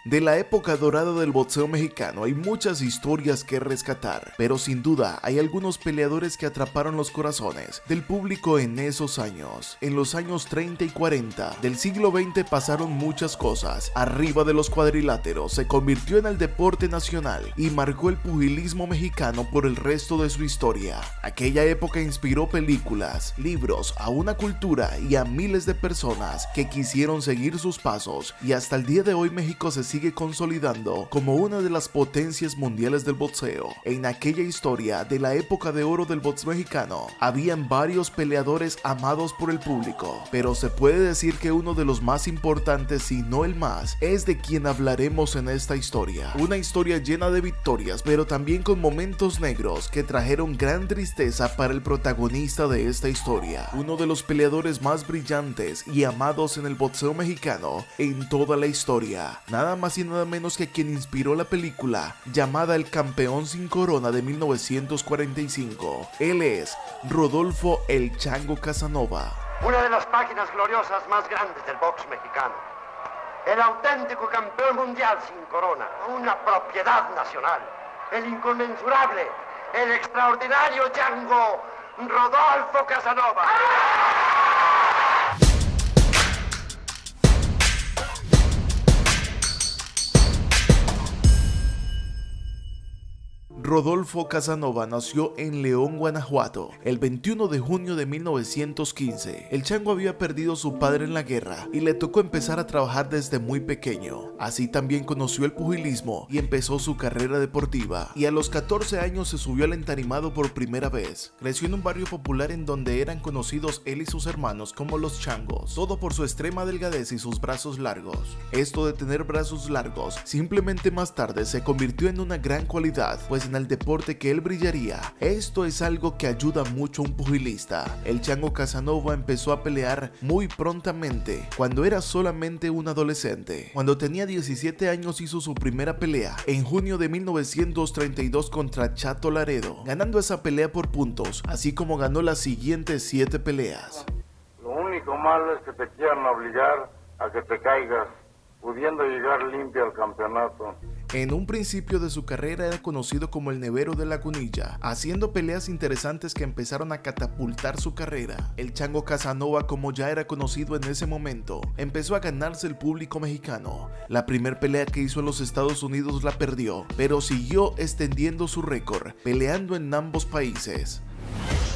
De la época dorada del boxeo mexicano hay muchas historias que rescatar, pero sin duda hay algunos peleadores que atraparon los corazones del público en esos años. En los años 30 y 40 del siglo XX pasaron muchas cosas. Arriba de los cuadriláteros se convirtió en el deporte nacional y marcó el pugilismo mexicano por el resto de su historia. Aquella época inspiró películas, libros, a una cultura y a miles de personas que quisieron seguir sus pasos, y hasta el día de hoy México se sigue consolidando como una de las potencias mundiales del boxeo. En aquella historia de la época de oro del boxeo mexicano, habían varios peleadores amados por el público, pero se puede decir que uno de los más importantes, si no el más, es de quien hablaremos en esta historia. Una historia llena de victorias, pero también con momentos negros que trajeron gran tristeza para el protagonista de esta historia. Uno de los peleadores más brillantes y amados en el boxeo mexicano en toda la historia. Nada más y nada menos que quien inspiró la película llamada El Campeón sin Corona de 1945. Él es Rodolfo El Chango Casanova. Una de las páginas gloriosas más grandes del box mexicano. El auténtico campeón mundial sin corona. Una propiedad nacional. El inconmensurable, el extraordinario Chango Rodolfo Casanova. Rodolfo Casanova nació en León, Guanajuato, el 21 de junio de 1915. El Chango había perdido a su padre en la guerra y le tocó empezar a trabajar desde muy pequeño. Así también conoció el pugilismo y empezó su carrera deportiva. Y a los 14 años se subió al entarimado por primera vez. Creció en un barrio popular en donde eran conocidos él y sus hermanos como los Changos, todo por su extrema delgadez y sus brazos largos. Esto de tener brazos largos simplemente más tarde se convirtió en una gran cualidad, pues en el deporte que él brillaría. Esto es algo que ayuda mucho a un pugilista. El Chango Casanova empezó a pelear muy prontamente, cuando era solamente un adolescente. Cuando tenía 17 años hizo su primera pelea, en junio de 1932 contra Chato Laredo, ganando esa pelea por puntos, así como ganó las siguientes 7 peleas. Lo único malo es que te quieran obligar a que te caigas, pudiendo llegar limpio al campeonato. En un principio de su carrera era conocido como el Nevero de Lagunilla, haciendo peleas interesantes que empezaron a catapultar su carrera. El Chango Casanova, como ya era conocido en ese momento, empezó a ganarse el público mexicano. La primera pelea que hizo en los Estados Unidos la perdió, pero siguió extendiendo su récord, peleando en ambos países.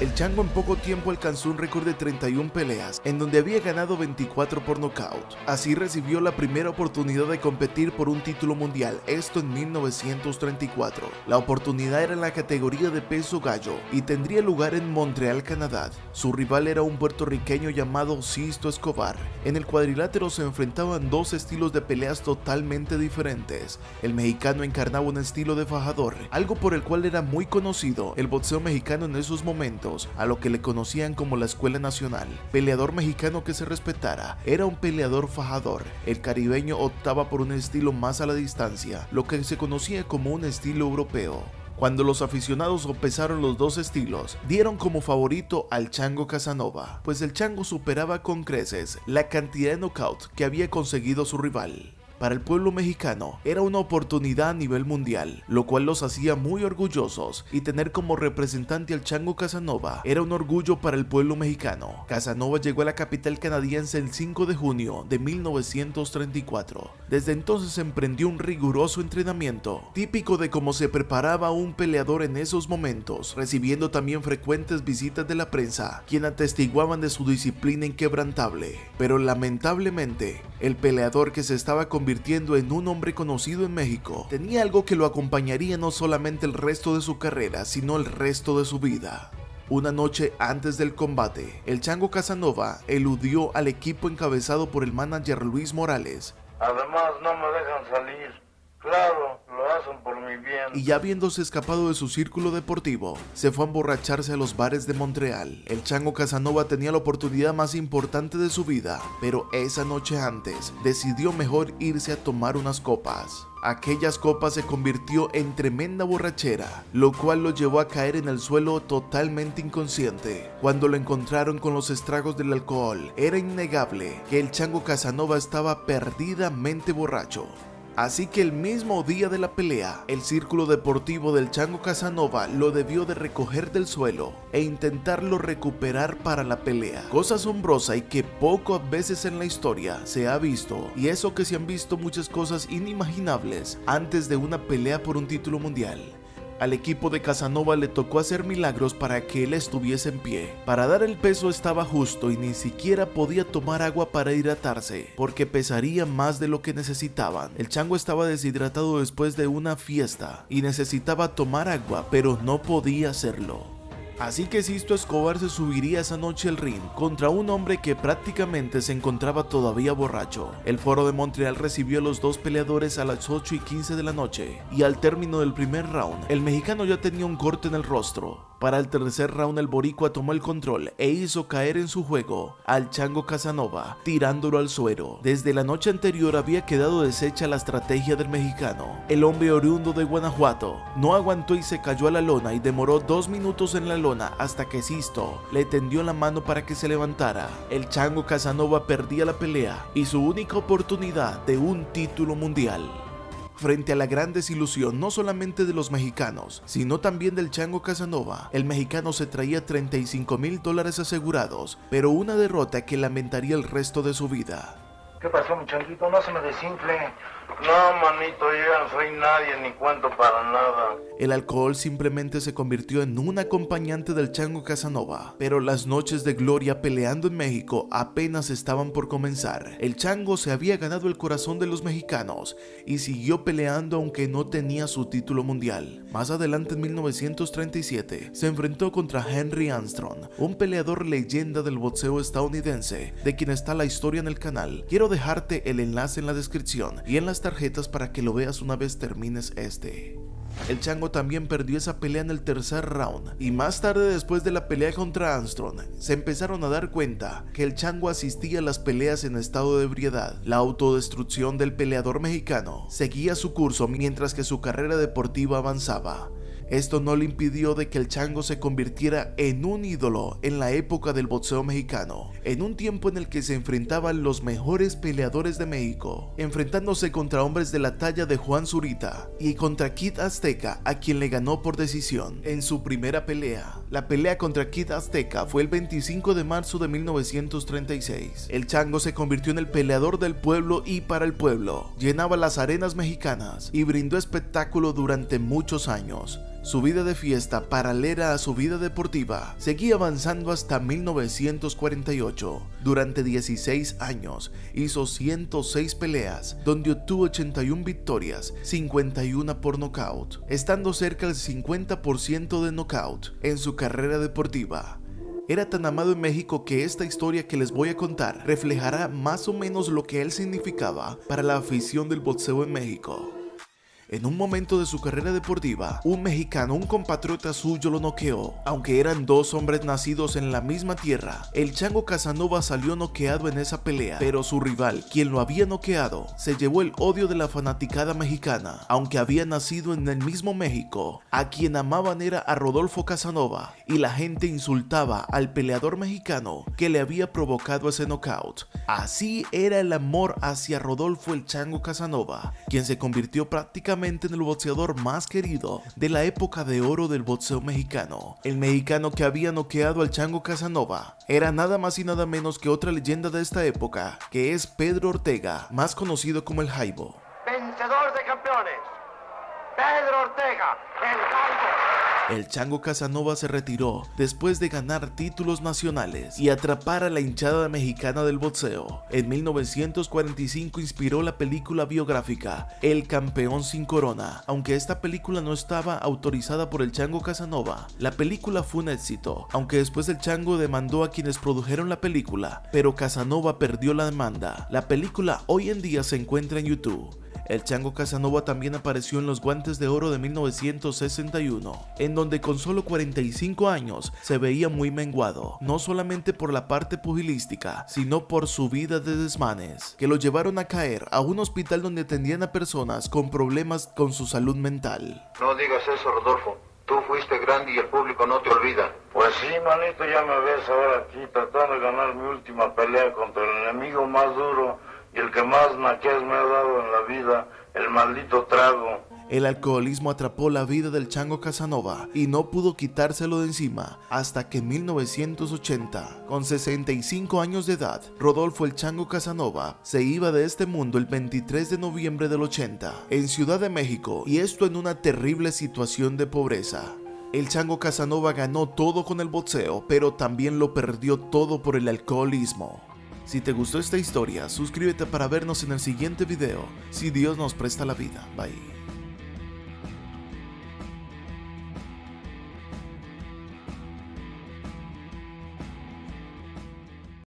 El Chango en poco tiempo alcanzó un récord de 31 peleas, en donde había ganado 24 por nocaut. Así recibió la primera oportunidad de competir por un título mundial, esto en 1934. La oportunidad era en la categoría de peso gallo y tendría lugar en Montreal, Canadá. Su rival era un puertorriqueño llamado Sisto Escobar. En el cuadrilátero se enfrentaban dos estilos de peleas totalmente diferentes. El mexicano encarnaba un estilo de fajador, algo por el cual era muy conocido el boxeo mexicano en esos momentos, a lo que le conocían como la Escuela Nacional. Peleador mexicano que se respetara, era un peleador fajador. El caribeño optaba por un estilo más a la distancia, lo que se conocía como un estilo europeo. Cuando los aficionados sopesaron los dos estilos, dieron como favorito al Chango Casanova, pues el Chango superaba con creces la cantidad de knockout que había conseguido su rival. Para el pueblo mexicano era una oportunidad a nivel mundial, lo cual los hacía muy orgullosos, y tener como representante al Chango Casanova era un orgullo para el pueblo mexicano. Casanova llegó a la capital canadiense el 5 de junio de 1934. Desde entonces emprendió un riguroso entrenamiento, típico de cómo se preparaba un peleador en esos momentos, recibiendo también frecuentes visitas de la prensa, quien atestiguaban de su disciplina inquebrantable. Pero lamentablemente, el peleador que se estaba convirtiendo en un hombre conocido en México tenía algo que lo acompañaría no solamente el resto de su carrera, sino el resto de su vida. Una noche antes del combate, el Chango Casanova eludió al equipo encabezado por el manager Luis Morales. Además, no me dejan salir. Claro, lo hacen por mi bien. Y ya habiéndose escapado de su círculo deportivo, se fue a emborracharse a los bares de Montreal. El Chango Casanova tenía la oportunidad más importante de su vida, pero esa noche antes decidió mejor irse a tomar unas copas. Aquellas copas se convirtió en tremenda borrachera, lo cual lo llevó a caer en el suelo totalmente inconsciente. Cuando lo encontraron con los estragos del alcohol, era innegable que el Chango Casanova estaba perdidamente borracho. Así que el mismo día de la pelea, el círculo deportivo del Chango Casanova lo debió de recoger del suelo e intentarlo recuperar para la pelea. Cosa asombrosa y que pocas veces en la historia se ha visto, y eso que se han visto muchas cosas inimaginables antes de una pelea por un título mundial. Al equipo de Casanova le tocó hacer milagros para que él estuviese en pie. Para dar el peso estaba justo y ni siquiera podía tomar agua para hidratarse, porque pesaría más de lo que necesitaban. El Chango estaba deshidratado después de una fiesta y necesitaba tomar agua, pero no podía hacerlo. Así que Sisto Escobar se subiría esa noche al ring contra un hombre que prácticamente se encontraba todavía borracho. El Foro de Montreal recibió a los dos peleadores a las 8:15 de la noche y al término del primer round, el mexicano ya tenía un corte en el rostro. Para el tercer round el boricua tomó el control e hizo caer en su juego al Chango Casanova, tirándolo al suelo. Desde la noche anterior había quedado deshecha la estrategia del mexicano. El hombre oriundo de Guanajuato no aguantó y se cayó a la lona y demoró 2 minutos en la lona hasta que Sisto le tendió la mano para que se levantara. El Chango Casanova perdía la pelea y su única oportunidad de un título mundial. Frente a la gran desilusión no solamente de los mexicanos, sino también del Chango Casanova, el mexicano se traía $35,000 asegurados, pero una derrota que lamentaría el resto de su vida. ¿Qué pasó, mi changuito? No se me desinfle. No, manito, yo ya no soy nadie, ni cuento para nada. El alcohol simplemente se convirtió en un acompañante del Chango Casanova, pero las noches de gloria peleando en México apenas estaban por comenzar. El Chango se había ganado el corazón de los mexicanos y siguió peleando aunque no tenía su título mundial. Más adelante, en 1937, se enfrentó contra Henry Armstrong, un peleador leyenda del boxeo estadounidense, de quien está la historia en el canal. Quiero dejarte el enlace en la descripción y en las tarjetas para que lo veas una vez termines este. El Chango también perdió esa pelea en el tercer round y más tarde, después de la pelea contra Armstrong, se empezaron a dar cuenta que el Chango asistía a las peleas en estado de ebriedad. La autodestrucción del peleador mexicano seguía su curso mientras que su carrera deportiva avanzaba. Esto no le impidió de que el Chango se convirtiera en un ídolo en la época del boxeo mexicano, en un tiempo en el que se enfrentaban los mejores peleadores de México, enfrentándose contra hombres de la talla de Juan Zurita y contra Kid Azteca, a quien le ganó por decisión en su primera pelea. La pelea contra Kid Azteca fue el 25 de marzo de 1936. El Chango se convirtió en el peleador del pueblo y para el pueblo, llenaba las arenas mexicanas y brindó espectáculo durante muchos años. Su vida de fiesta, paralela a su vida deportiva, seguía avanzando hasta 1948. Durante 16 años hizo 106 peleas, donde obtuvo 81 victorias, 51 por nocaut, estando cerca del 50% de nocaut en su carrera deportiva. Era tan amado en México que esta historia que les voy a contar reflejará más o menos lo que él significaba para la afición del boxeo en México. En un momento de su carrera deportiva, un mexicano, un compatriota suyo, lo noqueó. Aunque eran dos hombres nacidos en la misma tierra, el Chango Casanova salió noqueado en esa pelea, pero su rival, quien lo había noqueado, se llevó el odio de la fanaticada mexicana. Aunque había nacido en el mismo México, a quien amaban era a Rodolfo Casanova, y la gente insultaba al peleador mexicano que le había provocado ese knockout. Así era el amor hacia Rodolfo el Chango Casanova, quien se convirtió prácticamente en el boxeador más querido de la época de oro del boxeo mexicano. El mexicano que había noqueado al Chango Casanova era nada más y nada menos que otra leyenda de esta época, que es Pedro Ortega, más conocido como el Jaibo. Vencedor de campeones, Pedro Ortega, el Jaibo. El Chango Casanova se retiró después de ganar títulos nacionales y atrapar a la hinchada mexicana del boxeo. En 1945 inspiró la película biográfica El Campeón sin Corona. Aunque esta película no estaba autorizada por el Chango Casanova, la película fue un éxito, aunque después el Chango demandó a quienes produjeron la película, pero Casanova perdió la demanda. La película hoy en día se encuentra en YouTube. El Chango Casanova también apareció en Los Guantes de Oro de 1961, en donde con solo 45 años se veía muy menguado, no solamente por la parte pugilística, sino por su vida de desmanes, que lo llevaron a caer a un hospital donde atendían a personas con problemas con su salud mental. No digas eso, Rodolfo. Tú fuiste grande y el público no te olvida. Pues sí, manito, ya me ves ahora aquí tratando de ganar mi última pelea contra el enemigo más duro y el que más naquez me ha dado en la vida, el maldito trago. El alcoholismo atrapó la vida del Chango Casanova y no pudo quitárselo de encima hasta que en 1980, con 65 años de edad, Rodolfo el Chango Casanova se iba de este mundo el 23 de noviembre del 80 en Ciudad de México, y esto en una terrible situación de pobreza. El Chango Casanova ganó todo con el boxeo, pero también lo perdió todo por el alcoholismo. Si te gustó esta historia, suscríbete para vernos en el siguiente video, si Dios nos presta la vida. Bye.